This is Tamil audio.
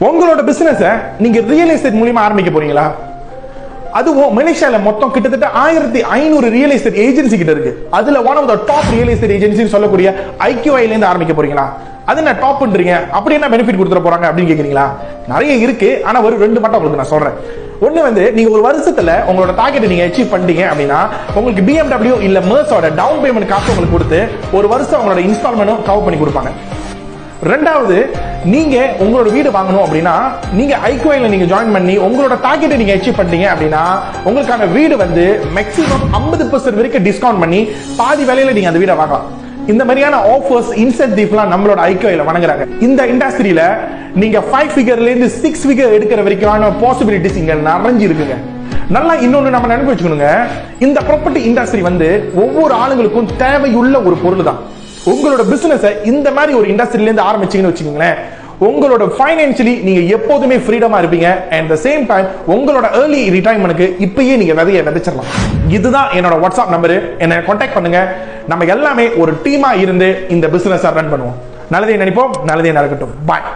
உங்களோட பிசினஸ் நீங்க ரியல் எஸ்டேட் மூலமா ஆரம்பிக்க போறீங்களா? அதுவும் மலேசியால மொத்தம் கிட்டத்தட்ட 1500 ரியல் எஸ்டேட் ஏஜென்சி கிட்ட இருக்கு. அதுல one of the top real estate agency சொல்லக்கூடிய IQIல இருந்து ஆரம்பிக்க போறீங்களா? அது என்ன டாப் பண்றீங்க? அப்படி என்ன பெனிஃபிட் கொடுத்துற போறாங்க அப்படின்னு கேக்குறீங்களா? நிறைய இருக்கு. ஆனா ஒரு ரெண்டு மட்டும் உங்களுக்கு நான் சொல்றேன். ஒண்ணு நீங்க ஒரு வருஷத்துல உங்களோட டார்கெட் நீங்க அச்சீவ் பண்ணீங்க அப்படின்னா உங்களுக்கு BMW இல்ல மெர்ஸோட டவுன் பேமெண்ட் காசு உங்களுக்கு கொடுத்து ஒரு வருஷம் உங்களோட இன்ஸ்டால்மெண்ட்டும் கவர் பண்ணி கொடுப்பாங்க. ரெண்டாவது, நீங்க உங்களோட வீடு வாங்கணும் அப்படின்னா நீங்க IQIல நீங்க ஜாயின் பண்ணி உங்களோட டார்கெட்டை நீங்க அச்சீவ் பண்ணீங்க அப்படின்னா உங்களுக்கான வீடு வந்து மேக்ஸிமம் 50% வரைக்கும் டிஸ்கவுண்ட் பண்ணி பாதி விலையில நீங்க அந்த வீடை வாங்கலாம். இந்த மாதிரியான ஆஃபர்ஸ் இன்சென்டிவ்லாம் நம்மளோட IQIல வழங்குறாங்க. இந்த இண்டஸ்ட்ரியில நீங்க 5 ஃபிகர்ல இருந்து 6 ஃபிகர் எடுக்கிற வரைக்கான பாசிபிலிட்டிஸ் இங்க நிறைஞ்சு இருக்குங்க. நல்லா இன்னொன்னு நம்ம நினைவு வச்சுக்கணுங்க, இந்த ப்ராப்பர்ட்டி இண்டஸ்ட்ரி வந்து ஒவ்வொரு ஆளுங்களுக்கும் தேவையுள்ள ஒரு பொருள் தான். உங்களோட பிசினஸ் இந்த மாதிரி ஒரு இண்டஸ்ட்ரியில இருந்து ஆரம்பிச்சீங்கன்னு வச்சுக்கீங்களேன், உங்களோட ஃபைனான்சியலி நீங்க எப்போதுமே ஃப்ரீடமா இருப்பீங்க. அட் தி சேம் டைம் உங்களோட ஏர்லி ரிட்டையர்மென்ட்க்கு இப்பயே நீங்க விதைச்சிடலாம். இதுதான் என்னோட வாட்ஸ்அப் நம்பர். என்ன கான்டாக்ட் பண்ணுங்க. நம்ம எல்லாமே ஒரு டீமா இருந்து இந்த பிசினஸ் ரன் பண்ணுவோம். நல்லதே நினைப்போம், நல்லதே நடக்கட்டும். பாய்.